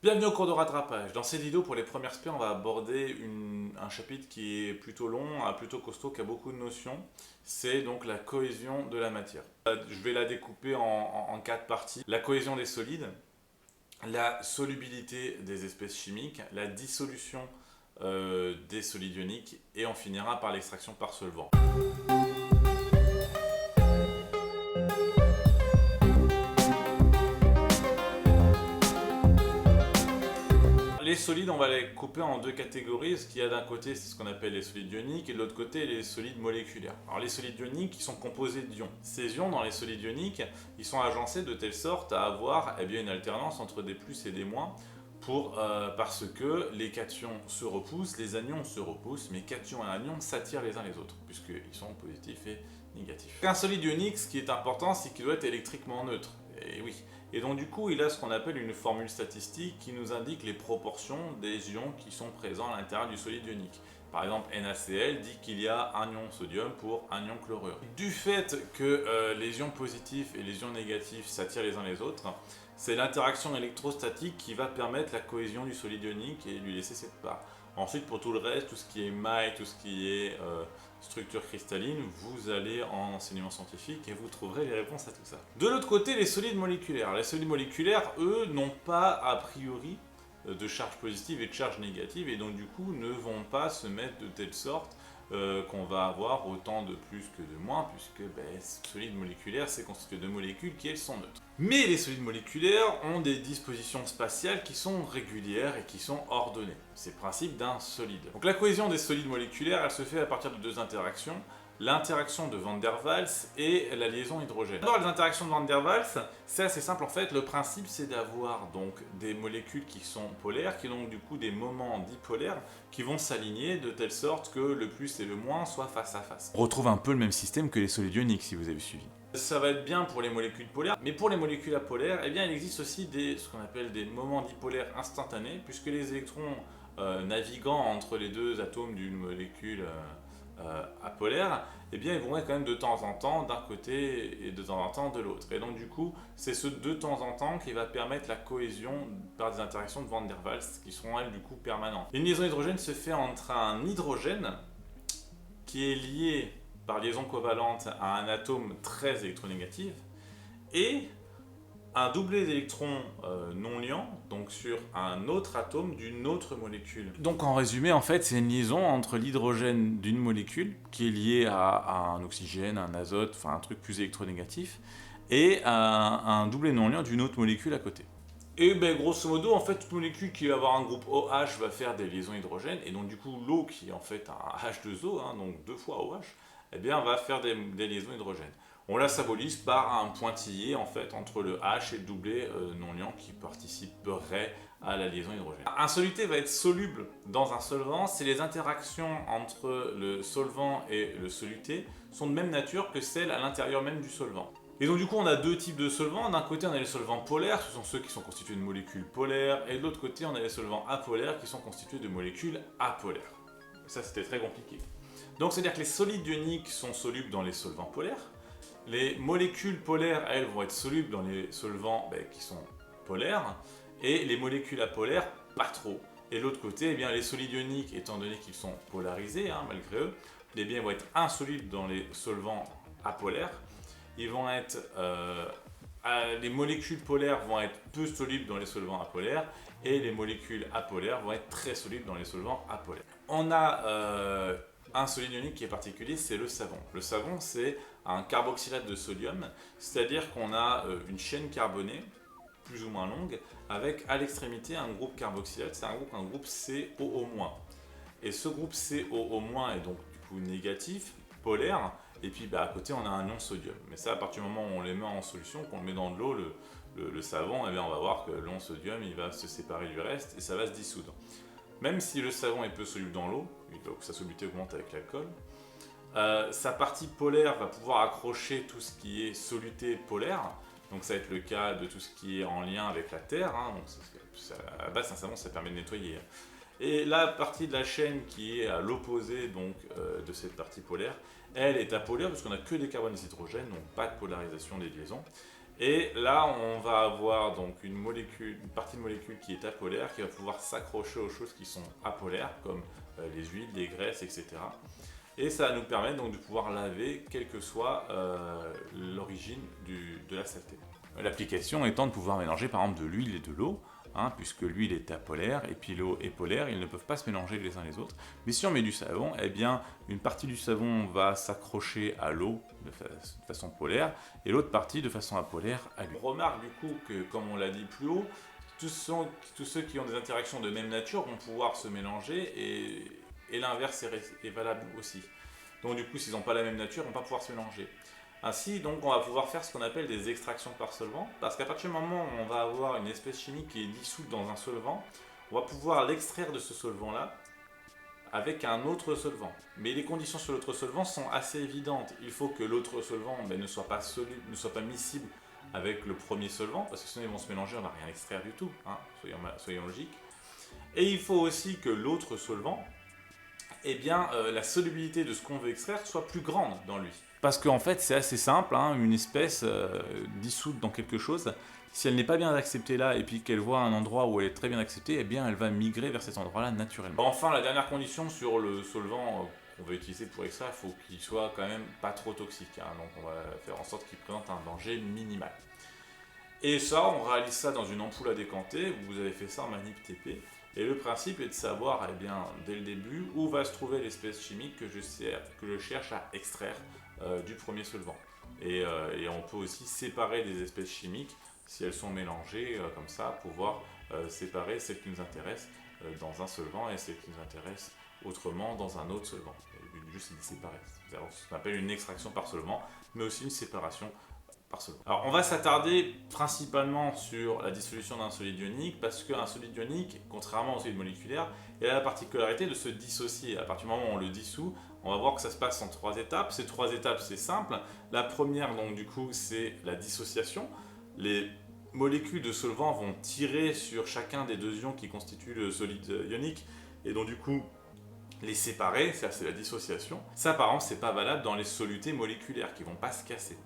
Bienvenue au cours de rattrapage. Dans cette vidéo, pour les premières spé, on va aborder un chapitre qui est plutôt long, plutôt costaud, qui a beaucoup de notions. C'est donc la cohésion de la matière. Je vais la découper en quatre parties. La cohésion des solides, la solubilité des espèces chimiques, la dissolution des solides ioniques et on finira par l'extraction par solvant. Les solides, on va les couper en deux catégories. Ce qu'il y a d'un côté, c'est ce qu'on appelle les solides ioniques et de l'autre côté, les solides moléculaires. Alors les solides ioniques, ils sont composés d'ions. Ces ions, dans les solides ioniques, ils sont agencés de telle sorte à avoir une alternance entre des plus et des moins parce que les cations se repoussent, les anions se repoussent, mais cations et anions s'attirent les uns les autres, puisqu'ils sont positifs et négatifs. Un solide ionique, ce qui est important, c'est qu'il doit être électriquement neutre. Et oui. Et donc du coup, il a ce qu'on appelle une formule statistique qui nous indique les proportions des ions qui sont présents à l'intérieur du solide ionique. Par exemple, NaCl dit qu'il y a un ion sodium pour un ion chlorure. Du fait que les ions positifs et les ions négatifs s'attirent les uns les autres, c'est l'interaction électrostatique qui va permettre la cohésion du solide ionique et lui laisser cette part. Ensuite, pour tout le reste, tout ce qui est maille, tout ce qui est structure cristalline, vous allez en enseignement scientifique et vous trouverez les réponses à tout ça. De l'autre côté, les solides moléculaires. Les solides moléculaires, eux, n'ont pas a priori de charge positive et de charge négative et donc du coup ne vont pas se mettre de telle sorte qu'on va avoir autant de plus que de moins, puisque solide moléculaire, c'est constitué de molécules qui, elles, sont neutres. Mais les solides moléculaires ont des dispositions spatiales qui sont régulières et qui sont ordonnées. C'est le principe d'un solide. Donc la cohésion des solides moléculaires, elle se fait à partir de deux interactions. L'interaction de Van der Waals et la liaison hydrogène. D'abord, les interactions de Van der Waals, c'est assez simple en fait. Le principe, c'est d'avoir donc des molécules qui sont polaires, qui ont donc du coup des moments dipolaires qui vont s'aligner de telle sorte que le plus et le moins soient face à face. On retrouve un peu le même système que les solides ioniques si vous avez suivi. Ça va être bien pour les molécules polaires, mais pour les molécules apolaires, il existe aussi ce qu'on appelle des moments dipolaires instantanés, puisque les électrons naviguant entre les deux atomes d'une molécule apolaire, ils vont être quand même de temps en temps d'un côté et de temps en temps de l'autre. Et donc du coup, c'est ce de temps en temps qui va permettre la cohésion par des interactions de Van der Waals qui seront elles du coup permanentes. Une liaison hydrogène se fait entre un hydrogène qui est lié par liaison covalente à un atome très électronégatif et un doublet d'électrons non liants, donc sur un autre atome d'une autre molécule. Donc en résumé, en fait, c'est une liaison entre l'hydrogène d'une molécule, qui est liée à un oxygène, un azote, enfin un truc plus électronégatif, et un doublet non liant d'une autre molécule à côté. Et grosso modo, en fait, toute molécule qui va avoir un groupe OH va faire des liaisons hydrogènes, et donc du coup, l'eau qui est en fait un H2O, donc 2 fois OH, va faire des liaisons hydrogènes. On la symbolise par un pointillé en fait entre le H et le doublet non liant qui participerait à la liaison hydrogène. Un soluté va être soluble dans un solvant si les interactions entre le solvant et le soluté sont de même nature que celles à l'intérieur même du solvant. Et donc du coup on a deux types de solvants. D'un côté on a les solvants polaires, ce sont ceux qui sont constitués de molécules polaires, et de l'autre côté on a les solvants apolaires qui sont constitués de molécules apolaires. Ça c'était très compliqué. Donc c'est à dire que les solides ioniques sont solubles dans les solvants polaires. Les molécules polaires, elles, vont être solubles dans les solvants qui sont polaires, et les molécules apolaires, pas trop. Et de l'autre côté, les solides ioniques, étant donné qu'ils sont polarisés, malgré eux, ils vont être insolubles dans les solvants apolaires. Ils vont être, les molécules polaires vont être peu solubles dans les solvants apolaires, et les molécules apolaires vont être très solubles dans les solvants apolaires. On a un solide ionique qui est particulier, c'est le savon. Le savon, c'est un carboxylate de sodium, c'est-à-dire qu'on a une chaîne carbonée, plus ou moins longue, avec à l'extrémité un groupe carboxylate, c'est un groupe COO-. Et ce groupe COO- est donc du coup négatif, polaire, et puis à côté on a un ion sodium. Mais ça, à partir du moment où on les met en solution, qu'on le met dans de l'eau, le savon, on va voir que l'ion sodium il va se séparer du reste et ça va se dissoudre. Même si le savon est peu soluble dans l'eau, sa solubilité augmente avec l'alcool, sa partie polaire va pouvoir accrocher tout ce qui est soluté polaire, donc ça va être le cas de tout ce qui est en lien avec la Terre, donc à la base un savon ça permet de nettoyer. Et la partie de la chaîne qui est à l'opposé de cette partie polaire, elle est apolaire parce qu'on n'a que des carbones et des hydrogènes, donc pas de polarisation des liaisons. Et là, on va avoir donc une partie de molécule qui est apolaire, qui va pouvoir s'accrocher aux choses qui sont apolaires, comme les huiles, les graisses, etc. Et ça va nous permettre donc de pouvoir laver, quelle que soit l'origine de la saleté. L'application étant de pouvoir mélanger par exemple de l'huile et de l'eau, puisque l'huile est apolaire et puis l'eau est polaire, ils ne peuvent pas se mélanger les uns les autres. Mais si on met du savon, eh bien une partie du savon va s'accrocher à l'eau de façon polaire et l'autre partie de façon apolaire à l'huile. On remarque du coup que, comme on l'a dit plus haut, tous ceux qui ont des interactions de même nature vont pouvoir se mélanger et l'inverse est valable aussi. Donc du coup, s'ils n'ont pas la même nature, ils ne vont pas pouvoir se mélanger. Ainsi, donc, on va pouvoir faire ce qu'on appelle des extractions par solvant, parce qu'à partir du moment où on va avoir une espèce chimique qui est dissoute dans un solvant, on va pouvoir l'extraire de ce solvant-là avec un autre solvant. Mais les conditions sur l'autre solvant sont assez évidentes. Il faut que l'autre solvant ne soit pas soluble, ne soit pas miscible avec le premier solvant, parce que sinon ils vont se mélanger, on ne va rien extraire du tout, soyons logiques. Et il faut aussi que l'autre solvant, la solubilité de ce qu'on veut extraire soit plus grande dans lui. Parce qu'en fait, c'est assez simple, une espèce dissoute dans quelque chose, si elle n'est pas bien acceptée là et puis qu'elle voit un endroit où elle est très bien acceptée, eh bien elle va migrer vers cet endroit-là naturellement. Enfin, la dernière condition sur le solvant qu'on va utiliser pour extraire, il faut qu'il soit quand même pas trop toxique. Donc on va faire en sorte qu'il présente un danger minimal. Et ça, on réalise ça dans une ampoule à décanter. Vous avez fait ça en manip TP. Et le principe est de savoir, dès le début, où va se trouver l'espèce chimique que je cherche à extraire du premier solvant. Et on peut aussi séparer des espèces chimiques si elles sont mélangées comme ça, pouvoir séparer celles qui nous intéressent dans un solvant et celles qui nous intéressent autrement dans un autre solvant. Le but du jeu, c'est de les séparer. C'est ce qu'on appelle une extraction par solvant, mais aussi une séparation par solvant. Alors on va s'attarder principalement sur la dissolution d'un solide ionique parce qu'un solide ionique, contrairement au solide moléculaire, il a la particularité de se dissocier. À partir du moment où on le dissout, on va voir que ça se passe en 3 étapes. Ces 3 étapes, c'est simple. La première, donc du coup, c'est la dissociation. Les molécules de solvant vont tirer sur chacun des 2 ions qui constituent le solide ionique et donc du coup les séparer, ça c'est la dissociation. Ça par exemple, c'est pas valable dans les solutés moléculaires qui vont pas se casser.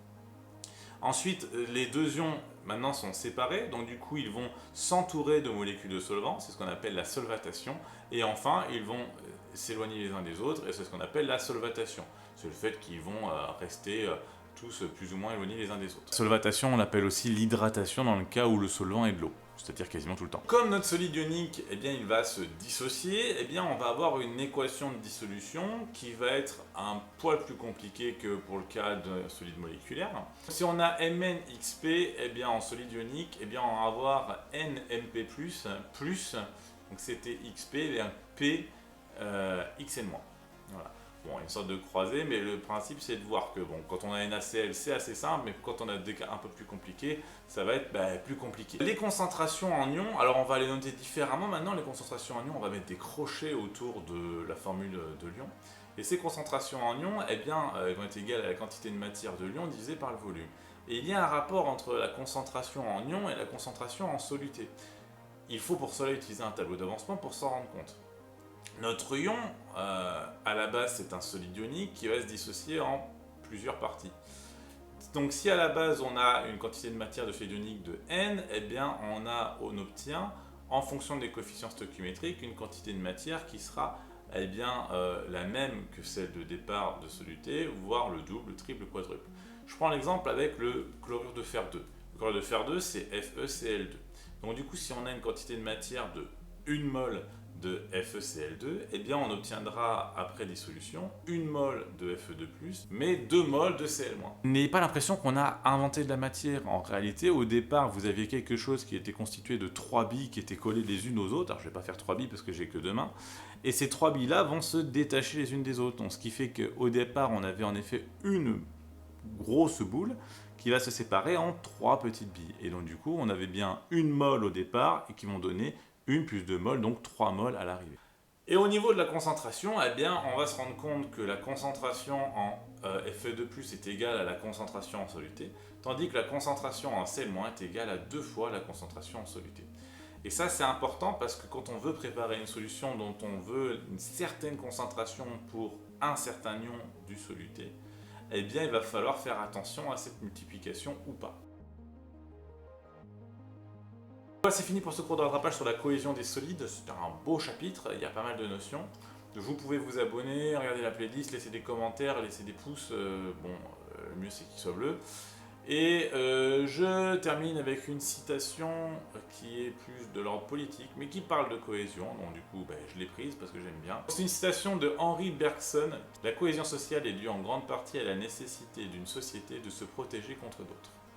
Ensuite, les 2 ions maintenant sont séparés, donc du coup ils vont s'entourer de molécules de solvant, c'est ce qu'on appelle la solvatation, et enfin ils vont s'éloigner les uns des autres, et c'est ce qu'on appelle la solvatation. C'est le fait qu'ils vont rester tous plus ou moins éloignés les uns des autres. Solvatation, on l'appelle aussi l'hydratation dans le cas où le solvant est de l'eau, c'est-à-dire quasiment tout le temps. Comme notre solide ionique, il va se dissocier, on va avoir une équation de dissolution qui va être un poil plus compliquée que pour le cas d'un solide moléculaire. Si on a MnXP, en solide ionique, on va avoir NMP+, donc c'était XP et un P Xn-. Voilà. Bon, une sorte de croisée, mais le principe c'est de voir que quand on a NaCl c'est assez simple, mais quand on a des cas un peu plus compliqués, ça va être plus compliqué. Les concentrations en ions, alors on va les noter différemment maintenant. Les concentrations en ions, on va mettre des crochets autour de la formule de l'ion. Et ces concentrations en ions, elles vont être égales à la quantité de matière de l'ion divisée par le volume. Et il y a un rapport entre la concentration en ions et la concentration en soluté. Il faut pour cela utiliser un tableau d'avancement pour s'en rendre compte. Notre ion, à la base, c'est un solide ionique qui va se dissocier en plusieurs parties. Donc si à la base on a une quantité de matière de solide ionique de N, on obtient, en fonction des coefficients stoichiométriques, une quantité de matière qui sera la même que celle de départ de soluté, voire le double, le triple, le quadruple. Je prends l'exemple avec le chlorure de fer 2. Le chlorure de fer 2, c'est FeCl2. Donc du coup, si on a une quantité de matière de 1 mol de FeCl2, on obtiendra après dissolution 1 mol de Fe2+, mais 2 mol de Cl-. N'ayez pas l'impression qu'on a inventé de la matière. En réalité, au départ, vous aviez quelque chose qui était constitué de 3 billes qui étaient collées les unes aux autres. Alors, je ne vais pas faire 3 billes parce que j'ai que 2 mains. Et ces 3 billes-là vont se détacher les unes des autres. Donc, ce qui fait qu'au départ, on avait en effet une grosse boule qui va se séparer en 3 petites billes. Et donc, du coup, on avait bien 1 mol au départ et qui vont donner 1 plus 2 mol, donc 3 mol à l'arrivée. Et au niveau de la concentration, on va se rendre compte que la concentration en Fe2+, est égale à la concentration en soluté, tandis que la concentration en Cl- est égale à 2 fois la concentration en soluté. Et ça, c'est important parce que quand on veut préparer une solution dont on veut une certaine concentration pour un certain ion du soluté, il va falloir faire attention à cette multiplication ou pas. Voilà, c'est fini pour ce cours de rattrapage sur la cohésion des solides. C'était un beau chapitre, il y a pas mal de notions. Vous pouvez vous abonner, regarder la playlist, laisser des commentaires, laisser des pouces. Le mieux c'est qu'il soit bleu. Et je termine avec une citation qui est plus de l'ordre politique, mais qui parle de cohésion, donc du coup je l'ai prise parce que j'aime bien. C'est une citation de Henri Bergson. La cohésion sociale est due en grande partie à la nécessité d'une société de se protéger contre d'autres.